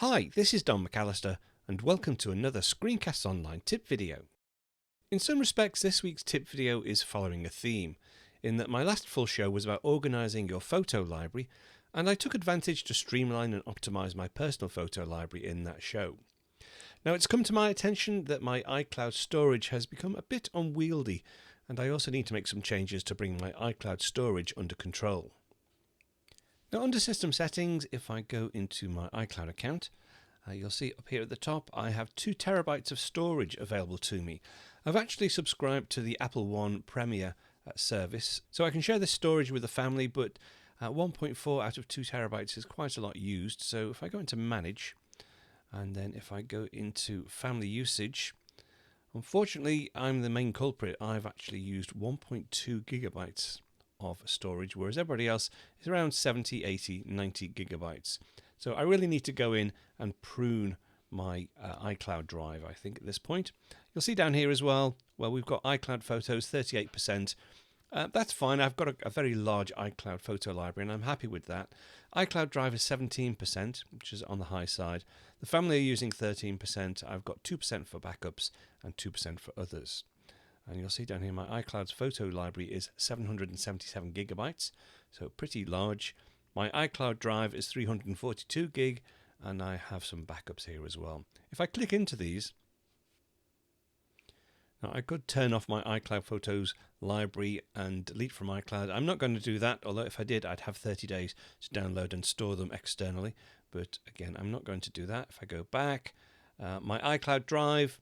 Hi, this is Don McAllister and welcome to another Screencasts Online tip video. In some respects, this week's tip video is following a theme, in that my last full show was about organising your photo library, and I took advantage to streamline and optimise my personal photo library in that show. Now, it's come to my attention that my iCloud storage has become a bit unwieldy, and I also need to make some changes to bring my iCloud storage under control. Now, under System Settings, if I go into my iCloud account, you'll see up here at the top I have 2 terabytes of storage available to me. I've actually subscribed to the Apple One Premier service, so I can share this storage with the family, but 1.4 out of 2 terabytes is quite a lot used. So if I go into Manage, and then if I go into Family Usage, unfortunately I'm the main culprit. I've actually used 1.2 gigabytes of storage, whereas everybody else is around 70, 80, 90 gigabytes. So I really need to go in and prune my iCloud drive, I think, at this point. You'll see down here as well, we've got iCloud photos, 38%. That's fine. I've got a very large iCloud photo library and I'm happy with that. iCloud drive is 17%, which is on the high side. The family are using 13%. I've got 2% for backups and 2% for others. And you'll see down here my iCloud's photo library is 777 gigabytes, so pretty large. My iCloud drive is 342 gig, and I have some backups here as well. If I click into these, now I could turn off my iCloud Photos library and delete from iCloud. I'm not going to do that, although if I did, I'd have 30 days to download and store them externally. But again, I'm not going to do that. If I go back, my iCloud drive,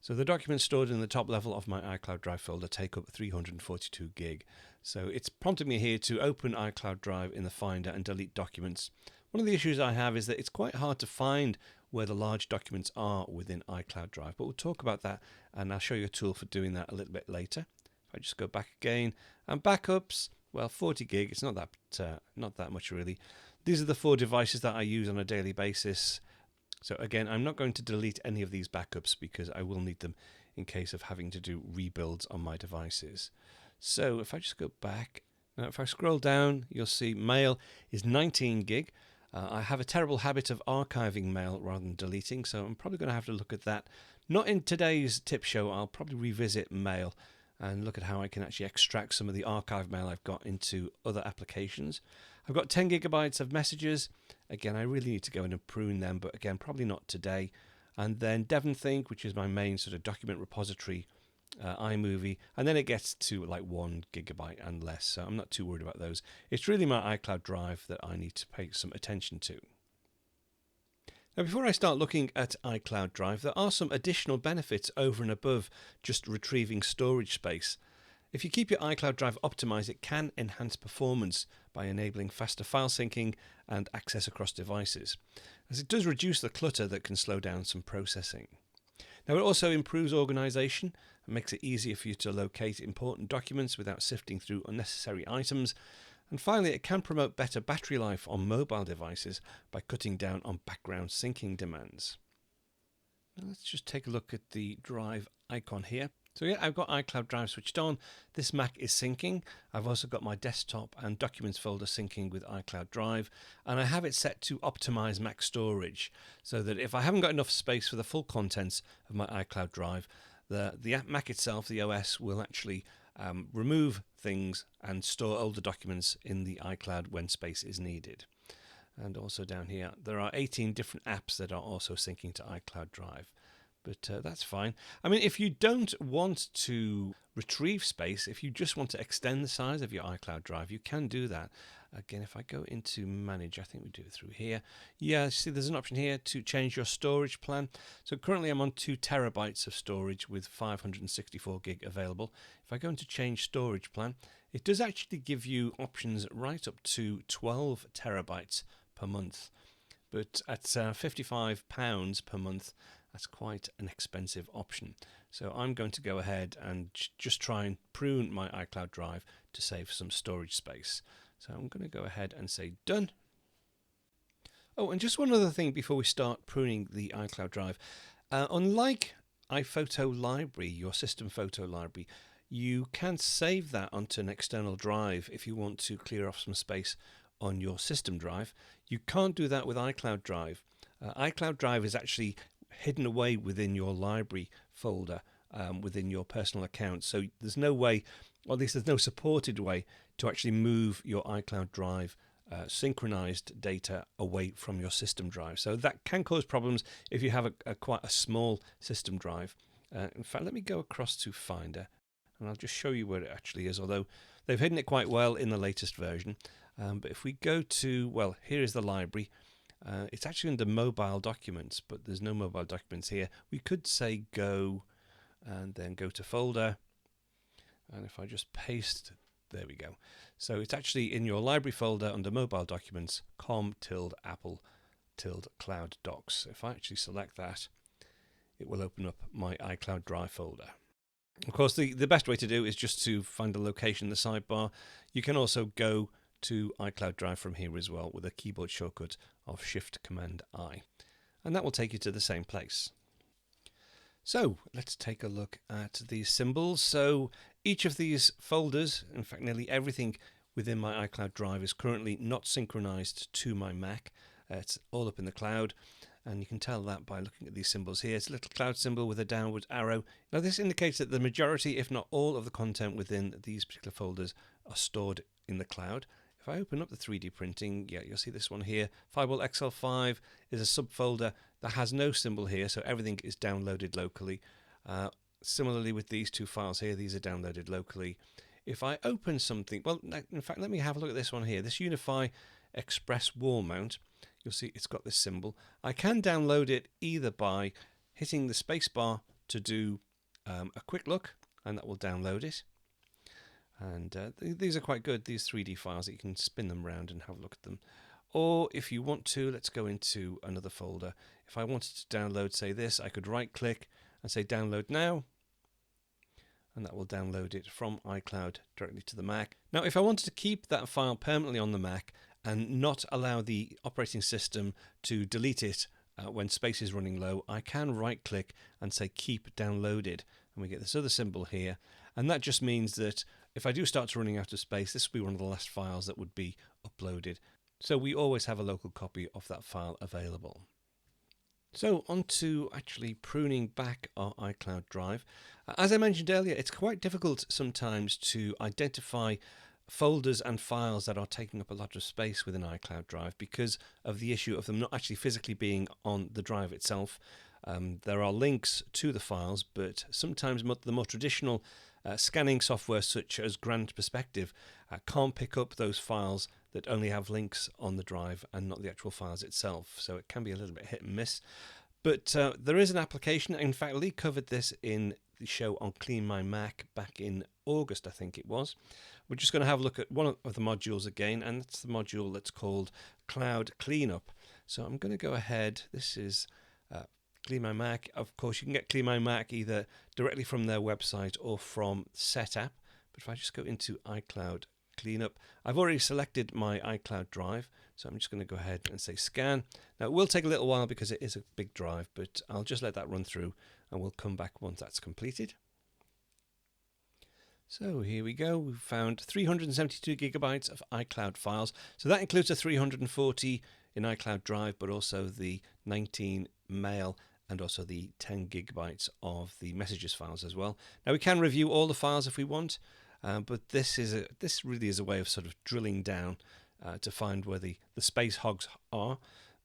so the documents stored in the top level of my iCloud Drive folder take up 342 gig. So it's prompted me here to open iCloud Drive in the Finder and delete documents. One of the issues I have is that it's quite hard to find where the large documents are within iCloud Drive, but we'll talk about that and I'll show you a tool for doing that a little bit later. If I just go back again, and backups, well, 40 gig, it's not that much really. These are the 4 devices that I use on a daily basis. So again, I'm not going to delete any of these backups because I will need them in case of having to do rebuilds on my devices. So if I just go back, now if I scroll down, you'll see mail is 19 gig. I have a terrible habit of archiving mail rather than deleting, so I'm probably going to have to look at that. Not in today's tip show. I'll probably revisit mail and look at how I can actually extract some of the archive mail I've got into other applications. I've got 10 gigabytes of messages. Again, I really need to go in and prune them, but again, probably not today. And then DevonThink, which is my main sort of document repository, iMovie, and then it gets to like 1 gigabyte and less, so I'm not too worried about those. It's really my iCloud Drive that I need to pay some attention to. Now, before I start looking at iCloud Drive, there are some additional benefits over and above just retrieving storage space. If you keep your iCloud Drive optimized, it can enhance performance by enabling faster file syncing and access across devices, as it does reduce the clutter that can slow down some processing. Now, it also improves organization and makes it easier for you to locate important documents without sifting through unnecessary items. And finally, it can promote better battery life on mobile devices by cutting down on background syncing demands. Now, let's just take a look at the drive icon here. So yeah, I've got iCloud Drive switched on. This Mac is syncing. I've also got my desktop and documents folder syncing with iCloud Drive, and I have it set to optimize Mac storage so that if I haven't got enough space for the full contents of my iCloud Drive, the Mac itself, the OS, will actually remove things and store older documents in the iCloud when space is needed. And also down here, there are 18 different apps that are also syncing to iCloud Drive. But that's fine. I mean, if you don't want to retrieve space, if you just want to extend the size of your iCloud Drive, you can do that. Again, if I go into Manage, I think we do it through here. Yeah, see there's an option here to change your storage plan. So currently I'm on 2 terabytes of storage with 564 gig available. If I go into Change Storage Plan, it does actually give you options right up to 12 terabytes per month. But at £55 per month, that's quite an expensive option. So I'm going to go ahead and just try and prune my iCloud Drive to save some storage space. So I'm going to go ahead and say done. Oh, and just one other thing before we start pruning the iCloud Drive. Unlike iPhoto Library, your system photo library, you can save that onto an external drive if you want to clear off some space on your system drive. You can't do that with iCloud Drive. iCloud Drive is actually hidden away within your library folder within your personal account. So there's no way, or at least there's no supported way, to actually move your iCloud Drive synchronized data away from your system drive. So that can cause problems if you have quite a small system drive. In fact, let me go across to Finder and I'll just show you where it actually is, although they've hidden it quite well in the latest version. But if we go to, well, here is the library. It's actually under mobile documents, but there's no mobile documents here. We could say go and then go to folder. And if I just paste, there we go. So it's actually in your library folder under mobile documents, com-apple-cloud docs. If I actually select that, it will open up my iCloud Drive folder. Of course, the best way to do is just to find a location in the sidebar. You can also go to iCloud Drive from here as well with a keyboard shortcut of Shift-Command-I. And that will take you to the same place. So let's take a look at these symbols. So each of these folders, in fact nearly everything within my iCloud Drive, is currently not synchronized to my Mac. It's all up in the cloud, and you can tell that by looking at these symbols here. It's a little cloud symbol with a downward arrow. Now this indicates that the majority, if not all, of the content within these particular folders are stored in the cloud. If I open up the 3D printing, yeah, you'll see this one here. Firewall XL5 is a subfolder that has no symbol here, so everything is downloaded locally. Similarly with these two files here, these are downloaded locally. If I open something, well, in fact, let me have a look at this one here. This Unify Express wall mount, you'll see it's got this symbol. I can download it either by hitting the spacebar to do a quick look, and that will download it. And these are quite good, these 3D files, that you can spin them around and have a look at them. Or if you want to, let's go into another folder. If I wanted to download, say this, I could right click and say download now. And that will download it from iCloud directly to the Mac. Now, if I wanted to keep that file permanently on the Mac and not allow the operating system to delete it when space is running low, I can right click and say keep downloaded. And we get this other symbol here. And that just means that if I do start running out of space, this will be one of the last files that would be uploaded. So we always have a local copy of that file available. So on to actually pruning back our iCloud Drive. As I mentioned earlier, it's quite difficult sometimes to identify folders and files that are taking up a lot of space within iCloud Drive because of the issue of them not actually physically being on the drive itself. There are links to the files, but sometimes the more traditional scanning software such as Grand Perspective can't pick up those files that only have links on the drive and not the actual files itself. So it can be a little bit hit and miss. But there is an application. In fact, Lee covered this in the show on CleanMyMac back in August, I think it was. We're just going to have a look at one of the modules again, and that's the module that's called Cloud Cleanup. So I'm going to go ahead. This is CleanMyMac. Of course, you can get CleanMyMac either directly from their website or from Setapp. But if I just go into iCloud Cleanup, I've already selected my iCloud Drive, so I'm just going to go ahead and say scan. Now it will take a little while because it is a big drive, but I'll just let that run through and we'll come back once that's completed. So here we go. We've found 372 gigabytes of iCloud files. So that includes the 340 in iCloud Drive, but also the 19 mail and also the 10 gigabytes of the messages files as well. Now we can review all the files if we want, but this really is a way of sort of drilling down to find where the space hogs are.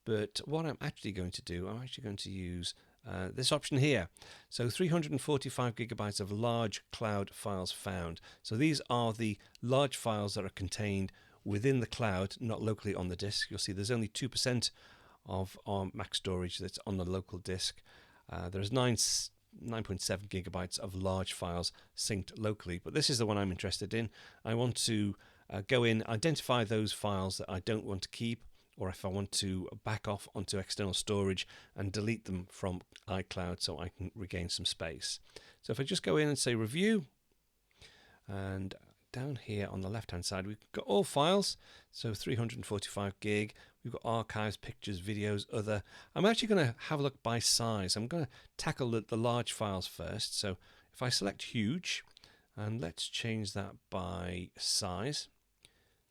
But what I'm actually going to do, I'm actually going to use this option here. So 345 gigabytes of large cloud files found. So these are the large files that are contained within the cloud, not locally on the disk. You'll see there's only 2% of our Mac storage that's on the local disk. There's 9.7 gigabytes of large files synced locally, but this is the one I'm interested in. I want to go in, identify those files that I don't want to keep, or if I want to back off onto external storage and delete them from iCloud so I can regain some space. So if I just go in and say review, and down here on the left hand side we've got all files, so 345 gig. We've got archives, pictures, videos, other. I'm actually going to have a look by size. I'm going to tackle the large files first. So if I select huge, and let's change that by size.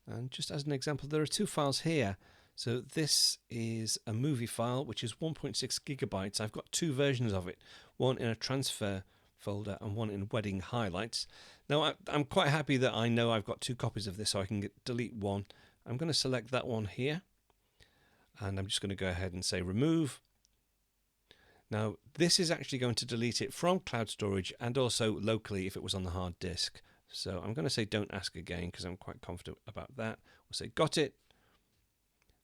And just as an example, there are two files here. So this is a movie file, which is 1.6 gigabytes. I've got two versions of it, one in a transfer folder and one in wedding highlights. Now I'm quite happy that I know I've got two copies of this, so I can delete one. I'm going to select that one here, and I'm just going to go ahead and say remove. Now this is actually going to delete it from cloud storage and also locally if it was on the hard disk. So I'm going to say don't ask again because I'm quite confident about that. We'll say got it,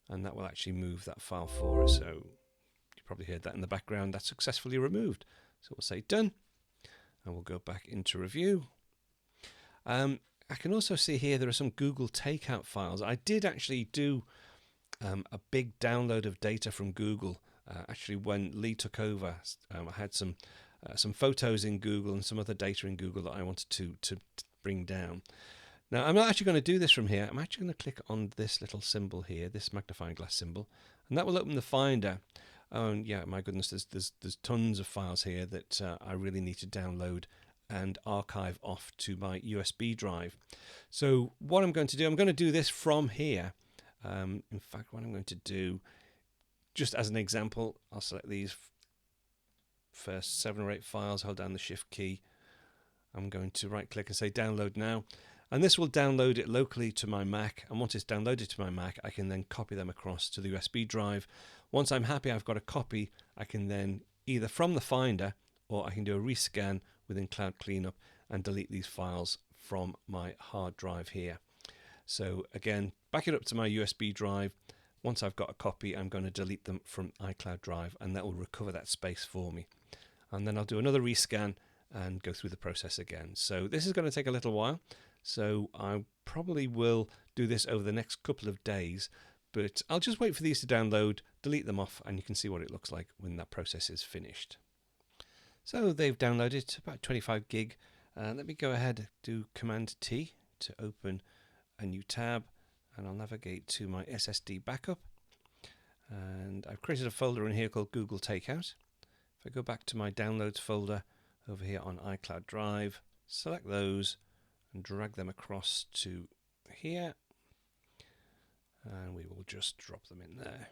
and that will actually move that file for us. So you probably heard that in the background. That's successfully removed. So we'll say done, and we'll go back into review. I can also see here there are some Google takeout files. I did actually do a big download of data from Google. Actually, when Lee took over, I had some photos in Google and some other data in Google that I wanted to bring down. Now, I'm not actually going to do this from here. I'm actually going to click on this little symbol here, this magnifying glass symbol, and that will open the Finder. Oh, and yeah, my goodness, there's tons of files here that I really need to download and archive off to my USB drive. So what I'm going to do, I'm going to do this from here. In fact, what I'm going to do, just as an example, I'll select these first 7 or 8 files, hold down the Shift key. I'm going to right click and say download now. And this will download it locally to my Mac. And once it's downloaded to my Mac, I can then copy them across to the USB drive. Once I'm happy I've got a copy, I can then either from the Finder or I can do a rescan within Cloud Cleanup and delete these files from my hard drive here. So again, back it up to my USB drive. Once I've got a copy, I'm going to delete them from iCloud Drive, and that will recover that space for me. And then I'll do another rescan and go through the process again. So this is going to take a little while. So I probably will do this over the next couple of days, but I'll just wait for these to download, delete them off, and you can see what it looks like when that process is finished. So they've downloaded about 25 gig. Let me go ahead, do Command T to open a new tab, and I'll navigate to my SSD backup. And I've created a folder in here called Google Takeout. If I go back to my downloads folder over here on iCloud Drive, select those and drag them across to here, and we will just drop them in there.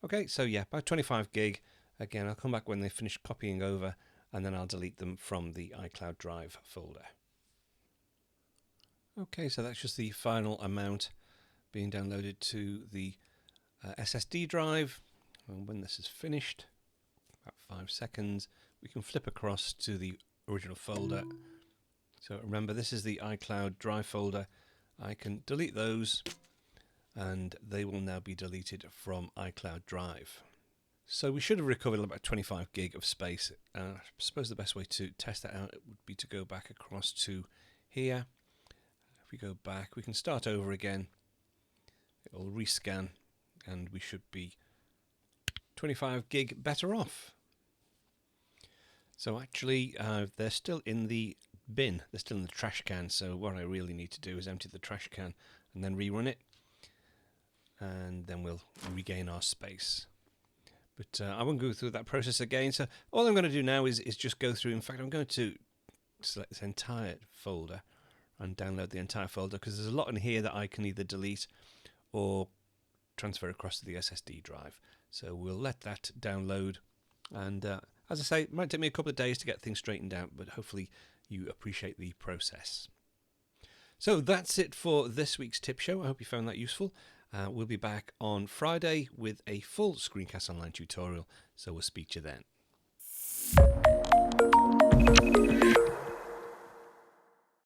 Okay, so yeah, about 25 gig. Again, I'll come back when they finish copying over, and then I'll delete them from the iCloud Drive folder. Okay, so that's just the final amount being downloaded to the SSD drive. And when this is finished, about 5 seconds, we can flip across to the original folder. So remember, this is the iCloud Drive folder. I can delete those, and they will now be deleted from iCloud Drive. So we should have recovered about 25 gig of space. I suppose the best way to test that out would be to go back across to here. If we go back, we can start over again. It will rescan, and we should be 25 gig better off. So actually, they're still in the bin. They're still in the trash can. So what I really need to do is empty the trash can and then rerun it, and then we'll regain our space. But I won't go through that process again. So all I'm going to do now is just go through. In fact, I'm going to select this entire folder and download the entire folder, because there's a lot in here that I can either delete or transfer across to the SSD drive. So we'll let that download. And as I say, it might take me a couple of days to get things straightened out, but hopefully you appreciate the process. So that's it for this week's tip show. I hope you found that useful. We'll be back on Friday with a full Screencast Online tutorial, so we'll speak to you then.